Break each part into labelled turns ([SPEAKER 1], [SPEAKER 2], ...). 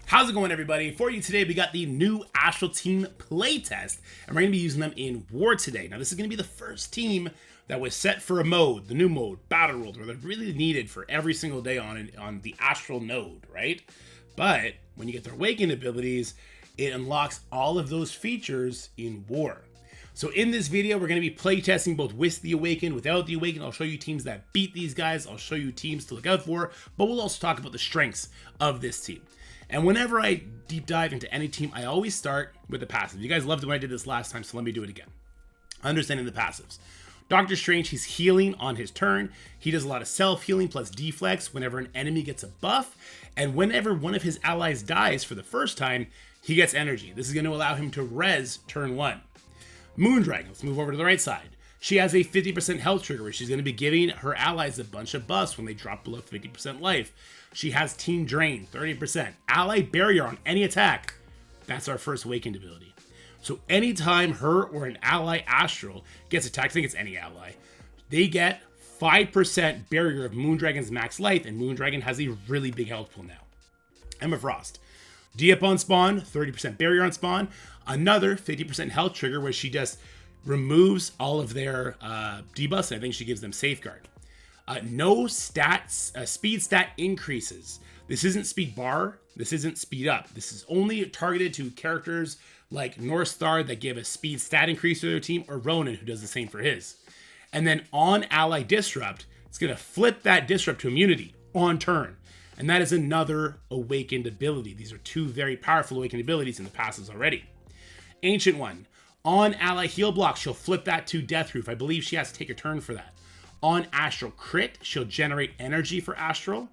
[SPEAKER 1] How's it going, everybody? For you today, we got the new Astral team playtest, and we're going to be using them in War today. Now, this is going to be the first team that was set for a mode, the new mode, Battle World, where they're really needed for every single day on the Astral node, right? But when you get their Awakened abilities, it unlocks all of those features in War. So in this video, we're going to be playtesting both with the Awakened, without the Awakened. I'll show you teams that beat these guys. I'll show you teams to look out for, but we'll also talk about the strengths of this team. And whenever I deep dive into any team, I always start with the passive. You guys loved it when I did this last time, so let me do it again. Understanding the passives. Doctor Strange, he's healing on his turn. He does a lot of self-healing plus deflex whenever an enemy gets a buff. And whenever one of his allies dies for the first time, he gets energy. This is going to allow him to res turn 1. Moondragon, let's move over to the right side. She has a 50% health trigger where she's going to be giving her allies a bunch of buffs when they drop below 50% life. She has Team Drain, 30%. Ally Barrier on any attack. That's our first Awakened ability. So anytime her or an ally Astral gets attacked, I think it's any ally, they get 5% barrier of Moondragon's max life, and Moondragon has a really big health pool now. Emma Frost. D-up on spawn, 30% barrier on spawn. Another 50% health trigger where she just removes all of their debuffs, and I think she gives them Safeguard. No stats, speed stat increases. This isn't speed bar. This isn't speed up. This is only targeted to characters like North Star that give a speed stat increase to their team, or Ronan, who does the same for his. And then on ally disrupt, it's going to flip that disrupt to immunity on turn. And that is another Awakened ability. These are two very powerful Awakened abilities in the passives already. Ancient One. On ally heal block, she'll flip that to Death Roof. I believe she has to take a turn for that. On Astral Crit, she'll generate energy for Astral.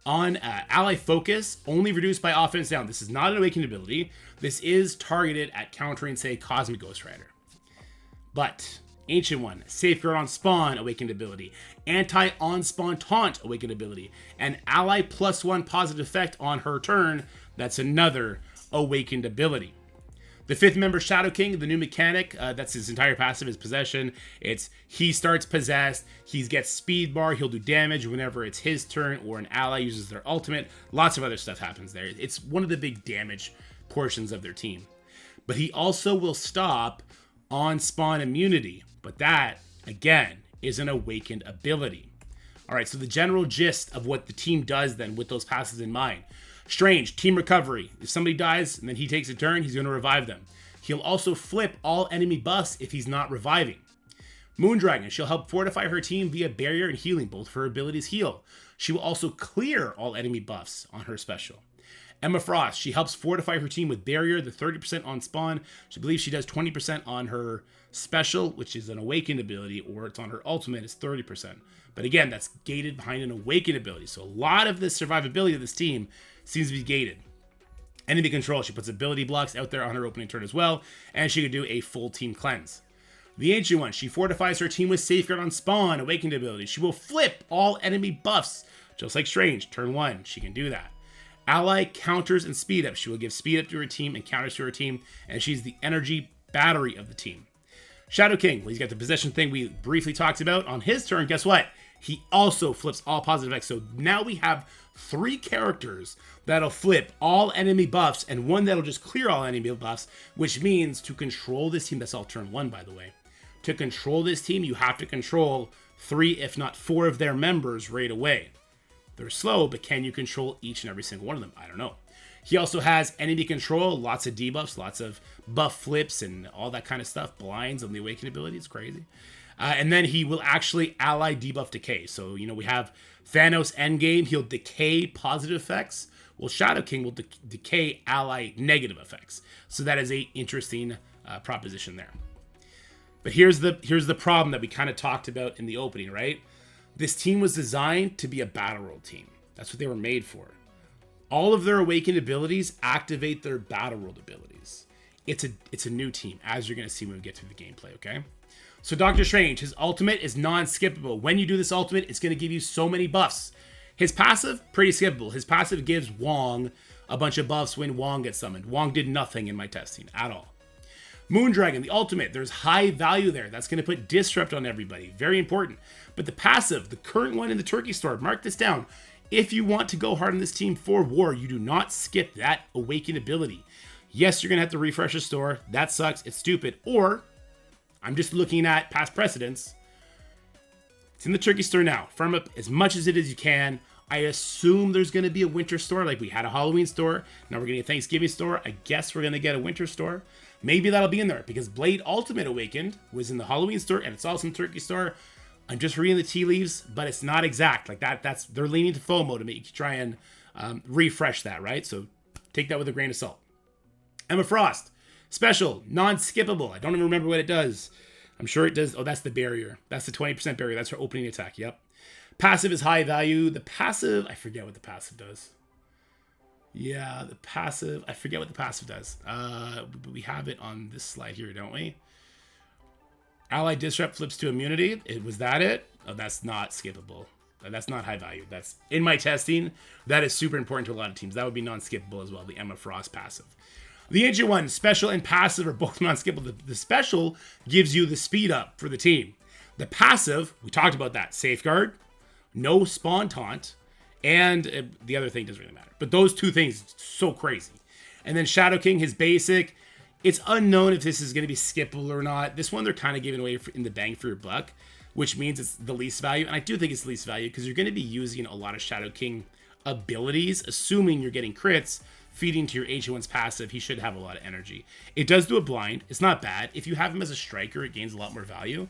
[SPEAKER 1] On ally Focus, only reduced by offense down. This is not an Awakened ability. This is targeted at countering, say, Cosmic Ghost Rider. But Ancient One, Safeguard on Spawn, Awakened ability. Anti-on Spawn Taunt, Awakened ability. And ally +1 positive effect on her turn. That's another Awakened ability. The fifth member, Shadow King, the new mechanic, that's his entire passive, his possession. He starts possessed, he gets speed bar, he'll do damage whenever it's his turn or an ally uses their ultimate. Lots of other stuff happens there. It's one of the big damage portions of their team. But he also will stop on spawn immunity. But that, again, is an Awakened ability. All right, so the general gist of what the team does then with those passes in mind. Strange, team recovery. If somebody dies and then he takes a turn, he's going to revive them. He'll also flip all enemy buffs if he's not reviving. Moondragon, she'll help fortify her team via barrier and healing. Both of her abilities heal. She will also clear all enemy buffs on her special. Emma Frost, she helps fortify her team with barrier, the 30% on spawn. She believes she does 20% on her special, which is an Awakened ability, or it's on her ultimate, is 30%. But again, that's gated behind an Awakened ability. So a lot of the survivability of this team seems to be gated. Enemy control, she puts ability blocks out there on her opening turn as well, and she could do a full team cleanse. The Ancient One, she fortifies her team with Safeguard on spawn, Awakened ability. She will flip all enemy buffs, just like Strange, turn 1, she can do that. Ally counters and speed up, she will give speed up to her team and counters to her team, and she's the energy battery of the team. Shadow King, well, he's got the possession thing we briefly talked about. On his turn, guess what? He also flips all positive effects. So now we have 3 characters that'll flip all enemy buffs and one that'll just clear all enemy buffs, which means to control this team, that's all turn 1, by the way. To control this team, you have to control 3, if not 4 of their members right away. They're slow, but can you control each and every single one of them? I don't know. He also has enemy control, lots of debuffs, lots of buff flips and all that kind of stuff. Blinds on the Awakened ability, it's crazy. And then he will actually ally debuff decay. So, we have Thanos Endgame, he'll decay positive effects. Well, Shadow King will decay ally negative effects. So that is a interesting proposition there. But here's the problem that we kind of talked about in the opening, right? This team was designed to be a Battle World team. That's what they were made for. All of their Awakened abilities activate their Battle World abilities. It's a new team, as you're going to see when we get through the gameplay, okay? So Doctor Strange, his ultimate is non-skippable. When you do this ultimate, it's going to give you so many buffs. His passive, pretty skippable. His passive gives Wong a bunch of buffs when Wong gets summoned. Wong did nothing in my testing at all. Moondragon, the ultimate, there's high value there. That's going to put Disrupt on everybody. Very important. But the passive, the current one in the Turkey store, mark this down. if you want to go hard on this team for war, you do not skip that Awakened ability. Yes, you're going to have to refresh a store. That sucks. It's stupid. Or, I'm just looking at past precedents. It's in the Turkey store now. Farm up as much as it is you can. I assume there's going to be a winter store, like we had a Halloween store. Now we're getting a Thanksgiving store. I guess we're going to get a winter store. Maybe that'll be in there, because Blade Ultimate Awakened was in the Halloween store, and it's also in the Turkey store. I'm just reading the tea leaves, but it's not exact. Like that's they're leaning to FOMO to make you try and refresh that, right? So take that with a grain of salt. Emma Frost, special, non-skippable. I don't even remember what it does. I'm sure it does. Oh, that's the barrier. That's the 20% barrier. That's her opening attack. Yep. Passive is high value. The passive, I forget what the passive does. Yeah, the passive, I forget what the passive does. We have it on this slide here, don't we? Ally Disrupt flips to immunity. Was that it? Oh, that's not skippable. That's not high value. That's, in my testing, that is super important to a lot of teams. That would be non-skippable as well, the Emma Frost passive. The Ancient One, special and passive are both non-skippable. The special gives you the speed up for the team. The passive, we talked about that. Safeguard, no spawn taunt, and the other thing doesn't really matter. But those two things, so crazy. And then Shadow King, his basic, it's unknown if this is going to be skippable or not. This one they're kind of giving away in the bang for your buck, which means it's the least value. And I do think it's least value because you're going to be using a lot of Shadow King abilities, assuming you're getting crits, feeding to your Ancient One's passive. He should have a lot of energy. It does do a blind. It's not bad. If you have him as a striker, it gains a lot more value.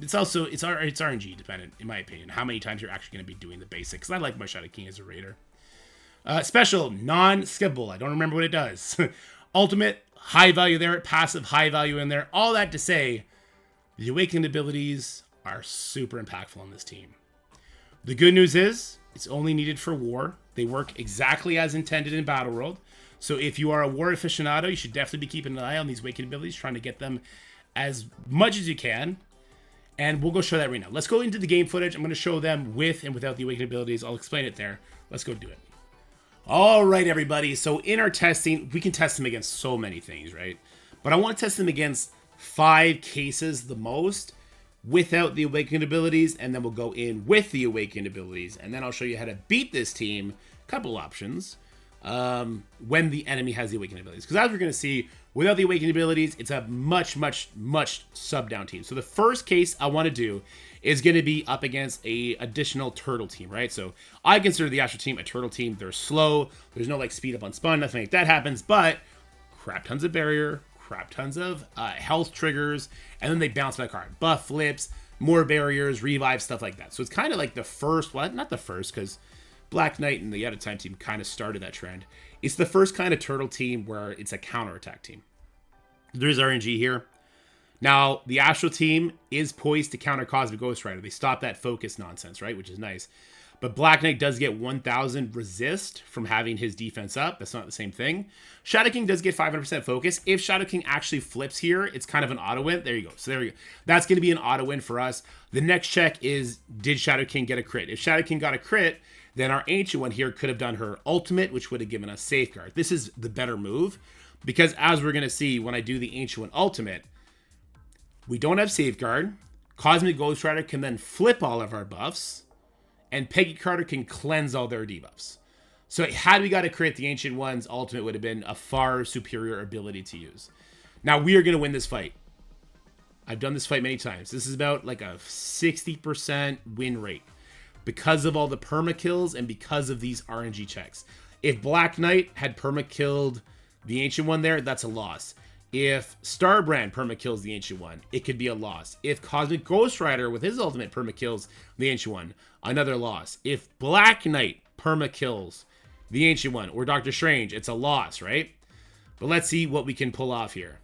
[SPEAKER 1] It's also, it's RNG dependent, in my opinion, how many times you're actually going to be doing the basic. Because I like my Shadow King as a raider. Special, non-skippable. I don't remember what it does. Ultimate, high value there. Passive, high value in there. All that to say, the Awakened abilities are super impactful on this team. The good news is, it's only needed for war. They work exactly as intended in Battle World. So if you are a war aficionado, you should definitely be keeping an eye on these Awakened abilities, trying to get them as much as you can. And we'll go show that right now. Let's go into the game footage. I'm going to show them with and without the Awakened abilities. I'll explain it there. Let's go do it. All right, everybody. So in our testing, we can test them against so many things, right? But I want to test them against 5 cases the most without the Awakened abilities, and then we'll go in with the Awakened abilities, and then I'll show you how to beat this team. Couple options when the enemy has the Awakened abilities. Because as we're going to see, without the Awakened abilities, it's a much sub-down team. So the first case I want to do is going to be up against a additional turtle team, right? So I consider the Astral team a turtle team. They're slow. There's no like speed up on spawn, nothing like that happens, but crap tons of barrier, crap tons of health triggers, and then they bounce back hard. Buff flips, more barriers, revive, stuff like that. So it's kind of like the first, well, not the first, because Black Knight and the Out of Time team kind of started that trend. It's the first kind of turtle team where it's a counterattack team. There's RNG here. Now, the Astral team is poised to counter Cosmic Ghost Rider. They stop that focus nonsense, right? Which is nice. But Black Knight does get 1,000 resist from having his defense up. That's not the same thing. Shadow King does get 500% focus. If Shadow King actually flips here, it's kind of an auto win. There you go. So there you go. That's going to be an auto win for us. The next check is, did Shadow King get a crit? If Shadow King got a crit, then our Ancient One here could have done her ultimate, which would have given us Safeguard. This is the better move, because as we're going to see when I do the Ancient One ultimate, we don't have Safeguard. Cosmic Ghost Rider can then flip all of our buffs, and Peggy Carter can cleanse all their debuffs. So had we got to crit, the Ancient One's ultimate would have been a far superior ability to use. Now we are going to win this fight. I've done this fight many times. This is about like a 60% win rate because of all the perma kills and because of these RNG checks. If Black Knight had perma killed the Ancient One there, that's a loss. If Starbrand perma kills the Ancient One, it could be a loss. If Cosmic Ghost Rider with his ultimate perma kills the Ancient One, another loss. If Black Knight perma kills the Ancient One or Doctor Strange, it's a loss, right? But let's see what we can pull off here.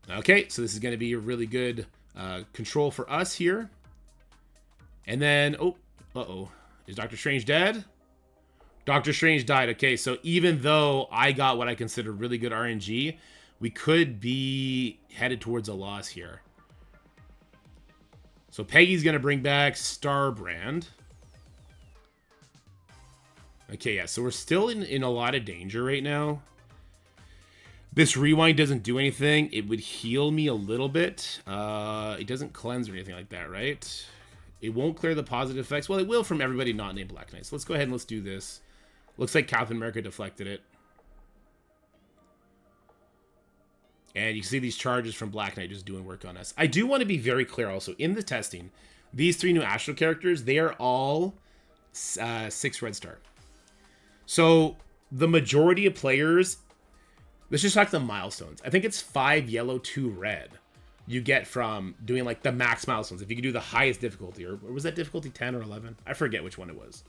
[SPEAKER 1] Okay, so this is going to be a really good control for us here. And then, is Doctor Strange dead? Doctor Strange died. Okay, so even though I got what I consider really good RNG, we could be headed towards a loss here. So Peggy's going to bring back Starbrand. Okay, yeah, so we're still in a lot of danger right now. This rewind doesn't do anything. It would heal me a little bit. It doesn't cleanse or anything like that, right? It won't clear the positive effects. Well, it will from everybody not named Black Knight. So let's go ahead and let's do this. Looks like Captain America deflected it. And you can see these charges from Black Knight just doing work on us. I do want to be very clear also, in the testing, these 3 new Astral characters, they are all 6 red star. So the majority of players, let's just talk the milestones. I think it's 5 yellow, 2 red you get from doing like the max milestones. If you can do the highest difficulty, or was that difficulty 10 or 11? I forget which one it was.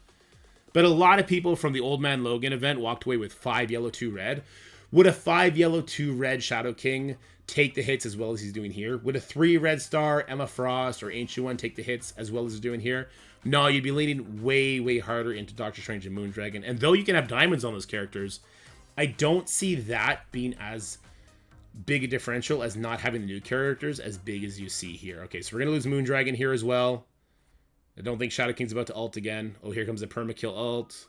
[SPEAKER 1] But a lot of people from the Old Man Logan event walked away with 5 yellow, 2 red. Would a 5 yellow, 2 red Shadow King take the hits as well as he's doing here? Would a 3 red star Emma Frost or Ancient One take the hits as well as he's doing here? No, you'd be leaning way, way harder into Doctor Strange and Moondragon. And though you can have diamonds on those characters, I don't see that being as big a differential as not having the new characters as big as you see here. Okay, so we're going to lose Moondragon here as well. I don't think Shadow King's about to ult again. Oh, here comes the permakill ult.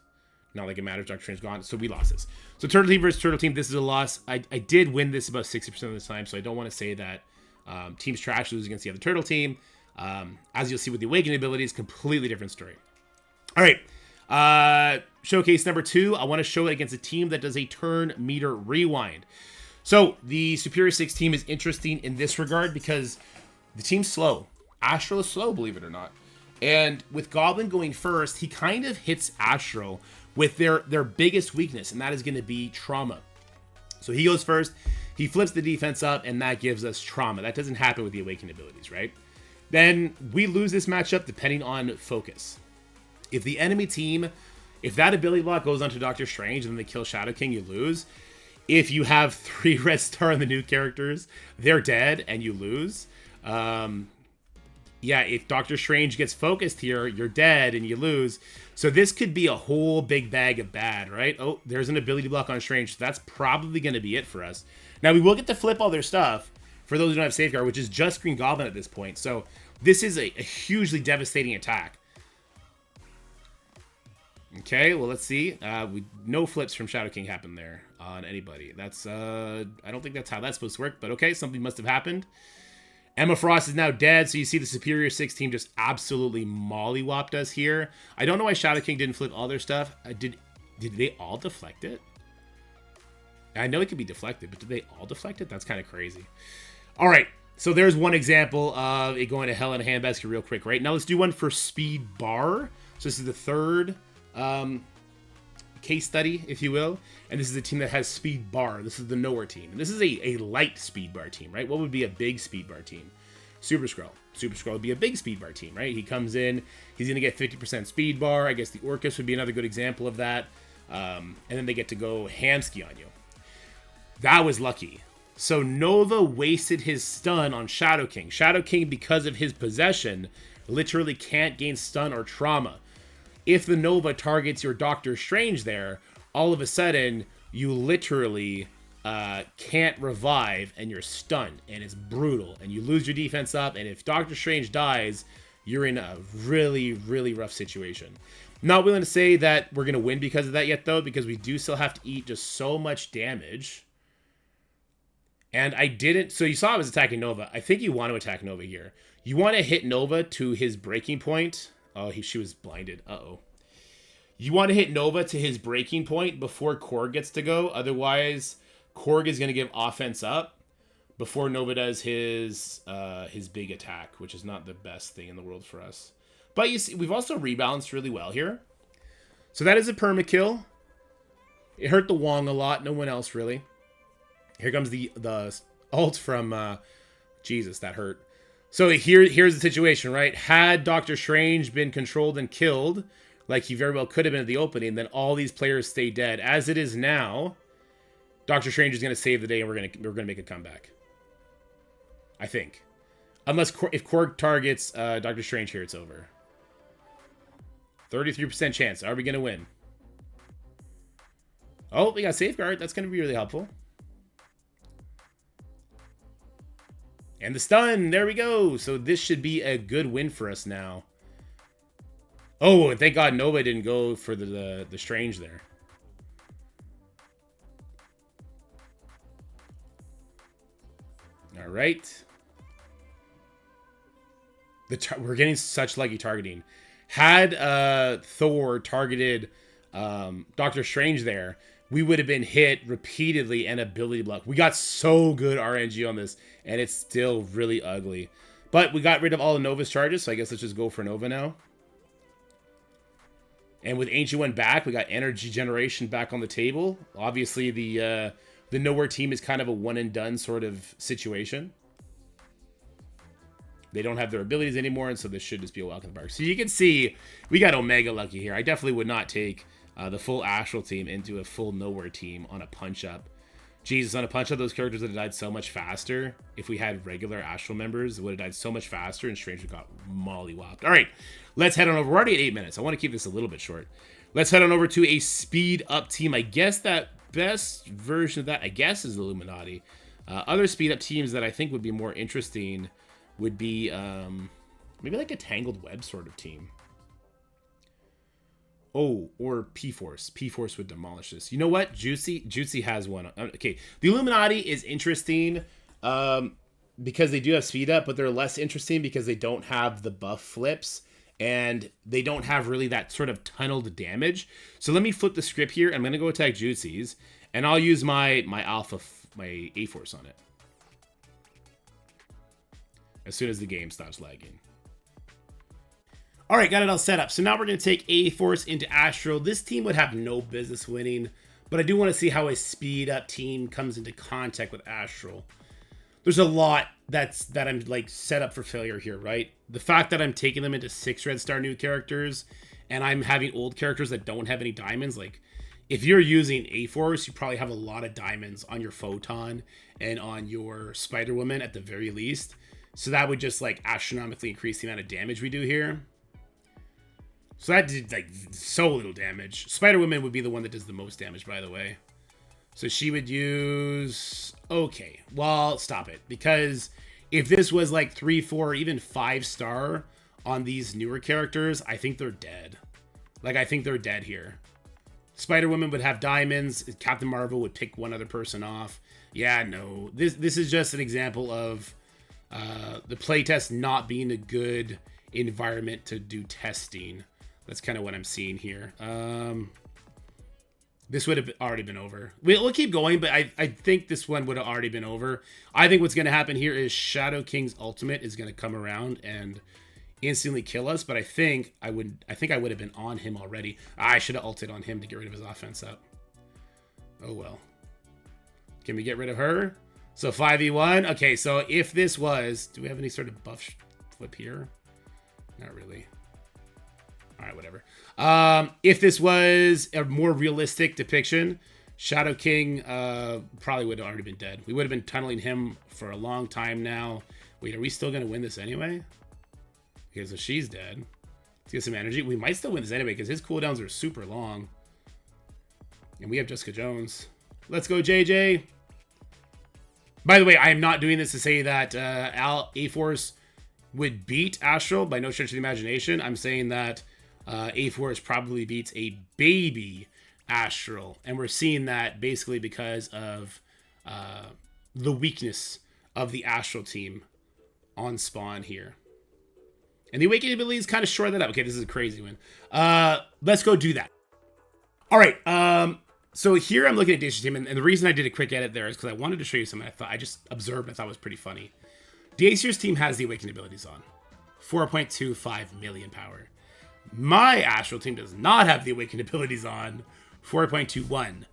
[SPEAKER 1] Not like it matters. Doctor Strange gone. So we lost this. So Turtle Team versus Turtle Team. This is a loss. I did win this about 60% of the time, so I don't want to say that team's trash losing against the other Turtle Team. As you'll see with the Awakening abilities, completely different story. All right. Showcase number 2. I want to show it against a team that does a turn meter rewind. So the Superior 6 team is interesting in this regard because the team's slow. Astral is slow, believe it or not. And with Goblin going first, he kind of hits Astral with their biggest weakness, and that is going to be trauma. So he goes first, he flips the defense up, and that gives us trauma. That doesn't happen with the Awakened abilities, right? Then we lose this matchup depending on focus. If the enemy team, if that ability block goes onto Doctor Strange and then they kill Shadow King, you lose. If you have 3 red star on the new characters, they're dead and you lose. Yeah, if Doctor Strange gets focused here, you're dead and you lose. So this could be a whole big bag of bad, right? Oh, there's an ability block on Strange. So that's probably going to be it for us. Now, we will get to flip all their stuff for those who don't have Safeguard, which is just Green Goblin at this point. So this is a hugely devastating attack. Okay, well, let's see. No flips from Shadow King happened there on anybody. That's, I don't think that's how that's supposed to work, but okay, something must have happened. Emma Frost is now dead, so you see the Superior 6 team just absolutely mollywopped us here. I don't know why Shadow King didn't flip all their stuff. Did they all deflect it? I know it could be deflected, but did they all deflect it? That's kind of crazy. All right, so there's one example of it going to hell in a handbasket real quick, right? Now let's do one for Speed Bar. So this is the third case study, if you will. And this is a team that has Speed Bar. This is the Knowhere team. And this is a light Speed Bar team, right? What would be a big Speed Bar team? Super Skrull. Super Skrull would be a big Speed Bar team, right? He comes in, he's going to get 50% Speed Bar. I guess the Orcus would be another good example of that. And then they get to go hamski on you. That was lucky. So Nova wasted his stun on Shadow King. Shadow King, because of his possession, literally can't gain stun or trauma. If the Nova targets your Doctor Strange there, all of a sudden, you literally can't revive and you're stunned. And it's brutal. And you lose your defense up. And if Doctor Strange dies, you're in a really, really rough situation. Not willing to say that we're going to win because of that yet, though, because we do still have to eat just so much damage. And I didn't... So you saw I was attacking Nova. I think you want to attack Nova here. You want to hit Nova to his breaking point. Oh, she was blinded. Uh-oh. You want to hit Nova to his breaking point before Korg gets to go. Otherwise, Korg is going to give offense up before Nova does his big attack, which is not the best thing in the world for us. But you see, we've also rebalanced really well here. So that is a permakill. It hurt the Wong a lot. No one else, really. Here comes the ult from... Jesus, that hurt. So here's the situation, right? Had Doctor Strange been controlled and killed, like he very well could have been at the opening, then all these players stay dead. As it is now, Doctor Strange is going to save the day, and we're gonna make a comeback. I think, unless if Korg targets Doctor Strange here, it's over. 33% chance. Are we going to win? Oh, we got Safeguard. That's going to be really helpful. And the stun, there we go. So this should be a good win for us now. Oh, and thank God Nova didn't go for the Strange there. All right. We're getting such lucky targeting. Had Thor targeted Doctor Strange there, we would have been hit repeatedly and ability block. We got so good RNG on this, and it's still really ugly. But we got rid of all the Nova's charges, so I guess let's just go for Nova now. And with Ancient One back, we got energy generation back on the table. Obviously, the Knowhere team is kind of a one-and-done sort of situation. They don't have their abilities anymore, and so this should just be a walk in the park. So you can see we got Omega lucky here. I definitely would not take the full Astral team into a full Knowhere team on a punch-up. Jesus, on a punch-up, those characters would have died so much faster. If we had regular Astral members, it would have died so much faster, and Strange would have got molly-whopped. All right, let's head on over. We're already at 8 minutes. I want to keep this a little bit short. Let's head on over to a speed-up team. I guess that best version of that, I guess, is Illuminati. Other speed-up teams that I think would be more interesting would be maybe like a Tangled Web sort of team. Oh, or P-Force. P-Force would demolish this. You know what? Juicy has one. Okay, the Illuminati is interesting because they do have speed up, but they're less interesting because they don't have the buff flips and they don't have really that sort of tunneled damage. So let me flip the script here. I'm going to go attack Juicy's, and I'll use my Alpha, my A-Force on it as soon as the game stops lagging. All right, got it all set up. So now we're going to take A-Force into Astral. This team would have no business winning, but I do want to see how a speed-up team comes into contact with Astral. There's a lot that I'm like set up for failure here, right? The fact that I'm taking them into 6 red star new characters and I'm having old characters that don't have any diamonds. Like, if you're using A-Force, you probably have a lot of diamonds on your Photon and on your Spider-Woman at the very least. So that would just like astronomically increase the amount of damage we do here. So that did like so little damage. Spider-Woman would be the one that does the most damage, by the way. So she would use... Okay, well, stop it. Because if this was like 3, 4, even 5 star on these newer characters, I think they're dead. Like, I think they're dead here. Spider-Woman would have diamonds. Captain Marvel would pick one other person off. Yeah, no. This is just an example of the playtest not being a good environment to do testing. That's kind of what I'm seeing here. This would have already been over. We'll keep going, but I think this one would have already been over. I think what's going to happen here is Shadow King's ultimate is going to come around and instantly kill us. But I think I would have been on him already. I should have ulted on him to get rid of his offense up. Oh well. Can we get rid of her? So 5v1. Okay, so if this was, do we have any sort of buff flip here? Not really. All right, whatever. If this was a more realistic depiction, Shadow King probably would have already been dead. We would have been tunneling him for a long time now. Wait, are we still going to win this anyway? Okay, so she's dead. Let's get some energy. We might still win this anyway because his cooldowns are super long. And we have Jessica Jones. Let's go, JJ. By the way, I am not doing this to say that A-Force would beat Astral by no stretch of the imagination. I'm saying that A-Force probably beats a baby Astral. And we're seeing that basically because of the weakness of the Astral team on spawn here. And the Awakening abilities kind of shore that up. Okay, this is a crazy one. Let's go do that. All right. So here I'm looking at Dacia's team, and the reason I did a quick edit there is because I wanted to show you something I just observed I thought was pretty funny. Dacia's team has the Awakening abilities on. 4.25 million power. My Astral team does not have the Awakened abilities on. 4.21.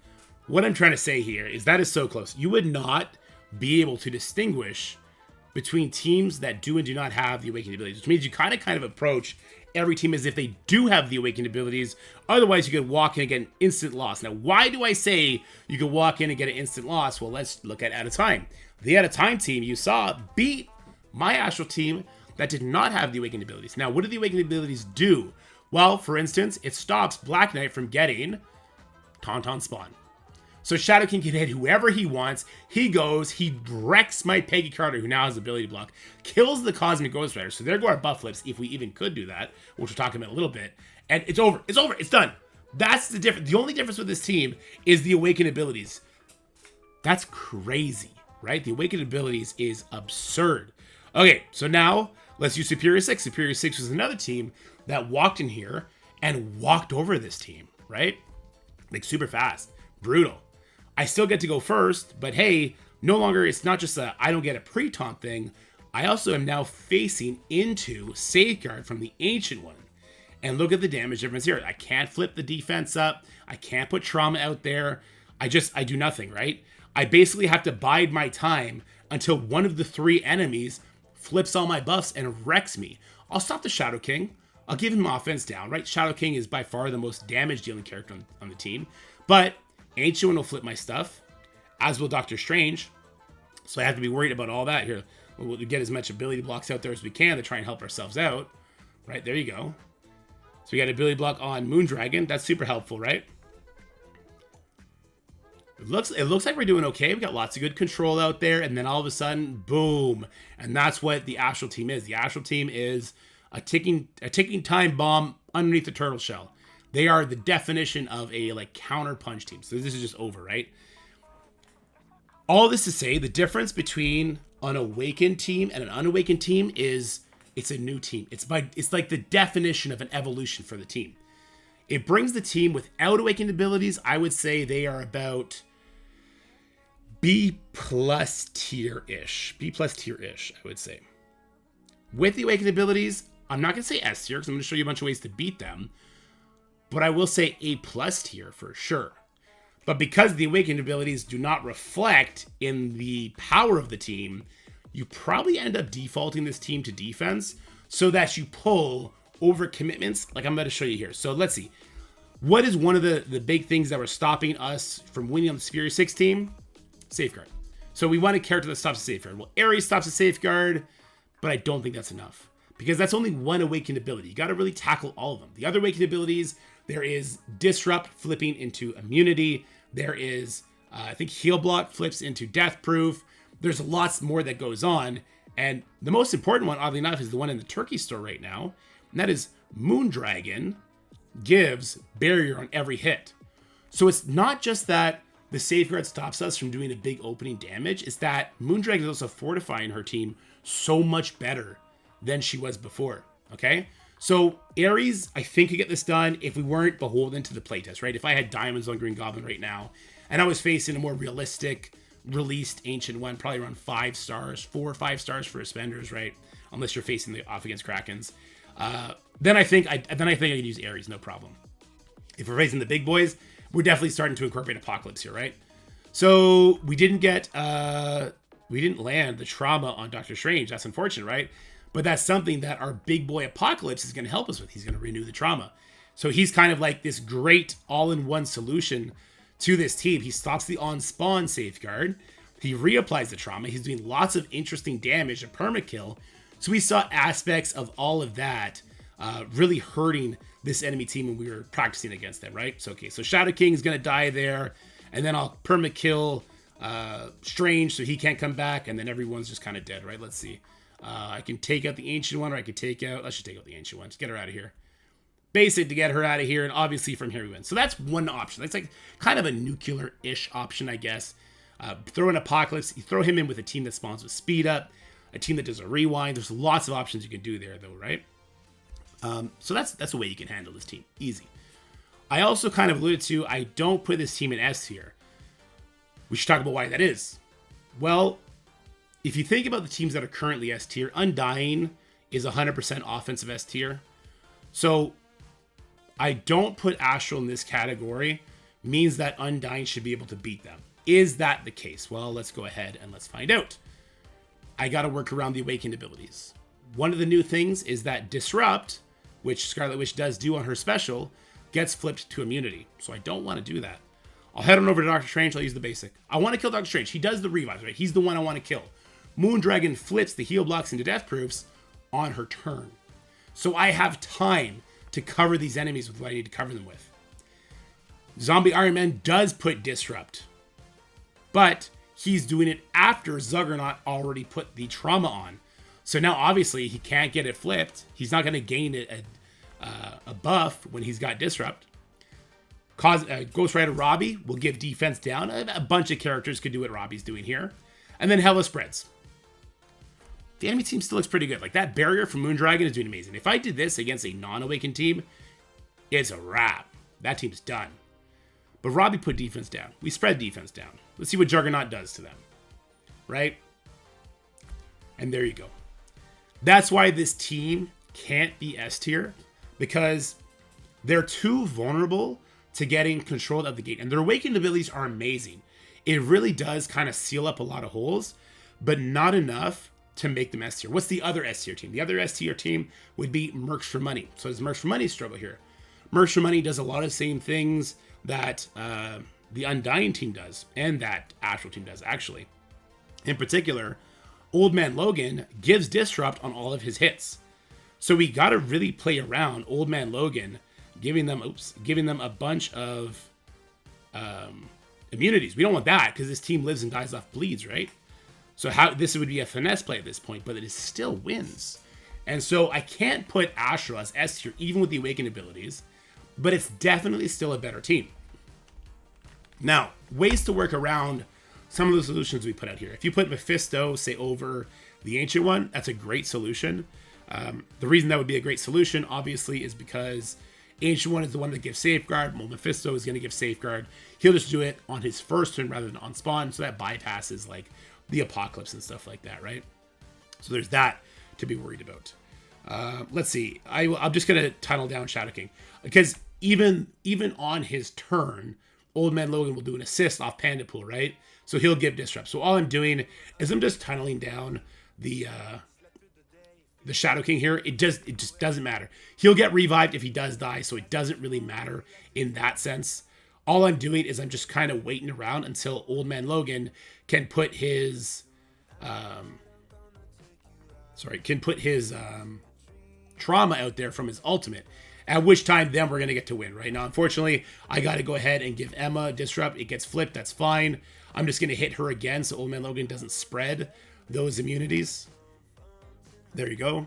[SPEAKER 1] What I'm trying to say here is that is so close. You would not be able to distinguish between teams that do and do not have the Awakened abilities, which means you kind of approach every team as if they do have the Awakened abilities. Otherwise, you could walk in and get an instant loss. Now, why do I say you could walk in and get an instant loss? Well, let's look at a time. The At a Time team you saw beat my Astral team that did not have the Awakened abilities. Now, what do the Awakened abilities do? Well, for instance, it stops Black Knight from getting Tauntaun spawn. So Shadow King can hit whoever he wants. He goes, he wrecks my Peggy Carter, who now has ability block, kills the Cosmic Ghost Rider. So there go our buff flips, if we even could do that, which we'll talk about in a little bit. And it's over. It's over. It's done. That's the difference. The only difference with this team is the Awakened abilities. That's crazy, right? The Awakened abilities is absurd. Okay, so now Let's use Superior 6. Superior 6 was another team that walked in here and walked over this team, right? Like super fast, brutal. I still get to go first, but hey, no longer, it's not just a I don't get a pre-taunt thing. I also am now facing into Safeguard from the Ancient One. And look at the damage difference here. I can't flip the defense up. I can't put trauma out there. I do nothing, right? I basically have to bide my time until one of the 3 enemies flips all my buffs and wrecks me. I'll stop the Shadow King. I'll give him offense down, right? Shadow King is by far the most damage dealing character on the team. But Ancient One will flip my stuff, as will Doctor Strange. So I have to be worried about all that here. We'll get as much ability blocks out there as we can to try and help ourselves out. Right, there you go. So we got ability block on Moondragon. That's super helpful, right? It looks like we're doing okay. We got lots of good control out there, and then all of a sudden, boom. And that's what the Astral team is. The Astral team is a ticking time bomb underneath the turtle shell. They are the definition of a like counter punch team. So this is just over, right? All this to say, the difference between an awakened team and an unawakened team is it's a new team. It's like the definition of an evolution for the team. It brings the team without awakened abilities. I would say they are about B+ tier-ish. B+ tier-ish, I would say. With the awakened abilities, I'm not going to say S tier because I'm going to show you a bunch of ways to beat them. But I will say A+ tier for sure. But because the awakened abilities do not reflect in the power of the team, you probably end up defaulting this team to defense so that you pull over commitments like I'm going to show you here. So let's see. What is one of the big things that were stopping us from winning on the Superior 6 team? Safeguard. So we want a character that stops a Safeguard. Well, Ares stops a Safeguard, but I don't think that's enough because that's only one awakened ability. You got to really tackle all of them. The other awakened abilities, there is Disrupt flipping into Immunity. There is, I think, Heal Block flips into Death Proof. There's lots more that goes on. And the most important one, oddly enough, is the one in the Turkey store right now. And that is Moondragon gives barrier on every hit. So it's not just that the Safeguard stops us from doing a big opening damage. It's that Moondragon is also fortifying her team so much better than she was before. Okay? So Ares, I think, could get this done if we weren't beholden to the playtest, right? If I had diamonds on Green Goblin right now, and I was facing a more realistic released Ancient One, probably around 5 stars, 4 or 5 stars for Spenders, right? Unless you're facing the off against Krakens. Then I think I could use Ares, no problem. If we're facing the big boys, we're definitely starting to incorporate Apocalypse here, right? So we didn't land the trauma on Doctor Strange. That's unfortunate, right? But that's something that our big boy Apocalypse is going to help us with. He's going to renew the trauma. So he's kind of like this great all-in-one solution to this team. He stops the on-spawn Safeguard. He reapplies the trauma. He's doing lots of interesting damage, a permakill. So we saw aspects of all of that really hurting this enemy team when we were practicing against them, right? So, okay, so Shadow King is going to die there. And then I'll permakill Strange so he can't come back. And then everyone's just kind of dead, right? Let's see. I can take out the Ancient One, or I could take out... Let's just take out the Ancient One. Just get her out of here. Basic to get her out of here, and obviously from here we win. So that's one option. That's like kind of a nuclear-ish option, I guess. Throw in Apocalypse. You throw him in with a team that spawns with speed up, a team that does a rewind. There's lots of options you can do there, though, right? So that's a way you can handle this team. Easy. I also kind of alluded to, I don't put this team in S tier. We should talk about why that is. Well, if you think about the teams that are currently S tier, Undying is 100% offensive S tier. So I don't put Astral in this category, means that Undying should be able to beat them. Is that the case? Well, let's go ahead and let's find out. I got to work around the awakened abilities. One of the new things is that Disrupt, which Scarlet Witch does do on her special, gets flipped to immunity. So I don't want to do that. I'll head on over to Doctor Strange. I'll use the basic. I want to kill Doctor Strange. He does the revives, right? He's the one I want to kill. Moondragon flips the heal blocks into death proofs on her turn. So I have time to cover these enemies with what I need to cover them with. Zombie Iron Man does put Disrupt, but he's doing it after Zuggernaut already put the trauma on. So now obviously he can't get it flipped. He's not going to gain a buff when he's got Disrupt. Ghost Rider Robbie will give defense down. A bunch of characters could do what Robbie's doing here. And then Hella spreads. the enemy team still looks pretty good. Like, that barrier from Moondragon is doing amazing. If I did this against a non-awakened team, it's a wrap. That team's done. But Robbie put defense down. We spread defense down. Let's see what Juggernaut does to them. Right? And there you go. That's why this team can't be S tier, because they're too vulnerable to getting control of the gate. And their awakened abilities are amazing. It really does kind of seal up a lot of holes, but not enough to make them S tier. What's the other S tier team? The other S tier team would be Mercs for Money. So does Mercs for Money struggle here? Mercs for Money does a lot of the same things that the Undying team does, and that Astral team does, actually. In particular, Old Man Logan gives Disrupt on all of his hits. So we got to really play around Old Man Logan, giving them a bunch of immunities. We don't want that, because this team lives and dies off bleeds, right? So this would be a finesse play at this point, but it still wins. And so I can't put Astral as S tier, even with the awakened abilities, but it's definitely still a better team. Now, ways to work around some of the solutions we put out here. If you put Mephisto, say, over the Ancient One, that's a great solution. The reason that would be a great solution, obviously, is because Ancient One is the one that gives Safeguard. Well, Mephisto is going to give Safeguard. He'll just do it on his first turn rather than on spawn, so that bypasses, like, the Apocalypse and stuff like that, right? So there's that to be worried about. Let's see. I'm just going to tunnel down Shadow King, because even on his turn, Old Man Logan will do an assist off Panda Pool, right? So he'll give Disrupt. So all I'm doing is I'm just tunneling down the Shadow King here. It just doesn't matter. He'll get revived if he does die, so it doesn't really matter in that sense. All I'm doing is I'm just kind of waiting around until Old Man Logan can put his trauma out there from his ultimate. At which time, then we're going to get to win. Right now, unfortunately, I got to go ahead and give Emma Disrupt. It gets flipped. That's fine. I'm just going to hit her again so Old Man Logan doesn't spread those immunities. There you go.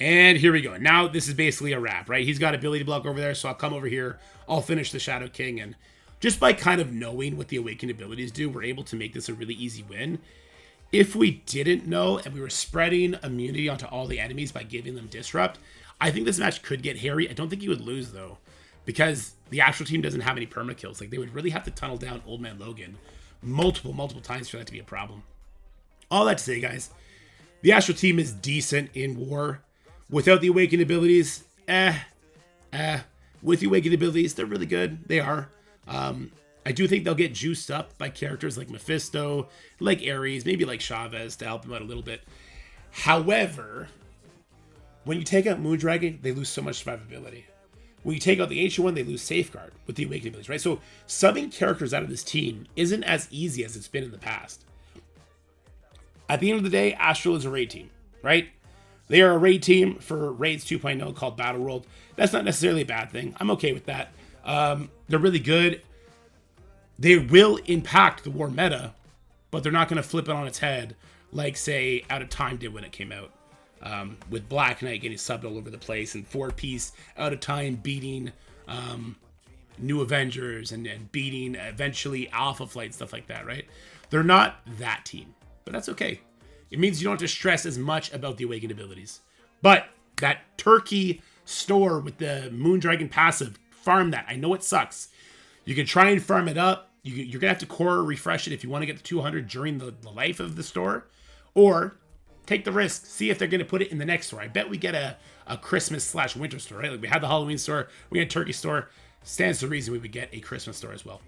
[SPEAKER 1] And here we go. Now, this is basically a wrap, right? He's got ability block over there, so I'll come over here. I'll finish the Shadow King. And just by kind of knowing what the awakened abilities do, we're able to make this a really easy win. If we didn't know and we were spreading immunity onto all the enemies by giving them Disrupt, I think this match could get hairy. I don't think he would lose, though, because the Astral team doesn't have any perma kills. Like, they would really have to tunnel down Old Man Logan multiple times for that to be a problem. All that to say, guys, the Astral team is decent in war. Without the awakened abilities, with the awakened abilities, they're really good. They are. I do think they'll get juiced up by characters like Mephisto, like Ares, maybe like Chavez to help them out a little bit. However, when you take out Moondragon, they lose so much survivability. When you take out the Ancient One, they lose Safeguard with the awakened abilities, right? So subbing characters out of this team isn't as easy as it's been in the past. At the end of the day, Astral is a raid team, right? They are a raid team for Raids 2.0 called Battle World. That's not necessarily a bad thing. I'm okay with that. They're really good. They will impact the war meta, but they're not going to flip it on its head like, say, Out of Time did when it came out. With Black Knight getting subbed all over the place, and 4-piece Out of Time beating New Avengers and beating eventually Alpha Flight, stuff like that, right? They're not that team, but that's okay. It means you don't have to stress as much about the awakened abilities. But that Turkey store with the Moondragon passive, farm that. I know it sucks. You can try and farm it up. You're going to have to core refresh it if you want to get to 200 during the life of the store. Or take the risk. See if they're going to put it in the next store. I bet we get a Christmas/winter store, right? Like, we had the Halloween store. We had a Turkey store. Stands to reason we would get a Christmas store as well.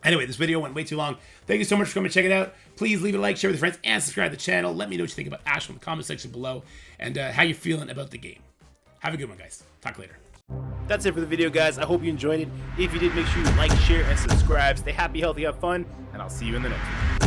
[SPEAKER 1] Anyway, this video went way too long. Thank you so much for coming to check it out. Please leave a like, share with your friends, and subscribe to the channel. Let me know what you think about Astral in the comment section below, and how you're feeling about the game. Have a good one, guys. Talk later. That's it for the video, guys. I hope you enjoyed it. If you did, make sure you like, share, and subscribe. Stay happy, healthy, have fun, and I'll see you in the next one.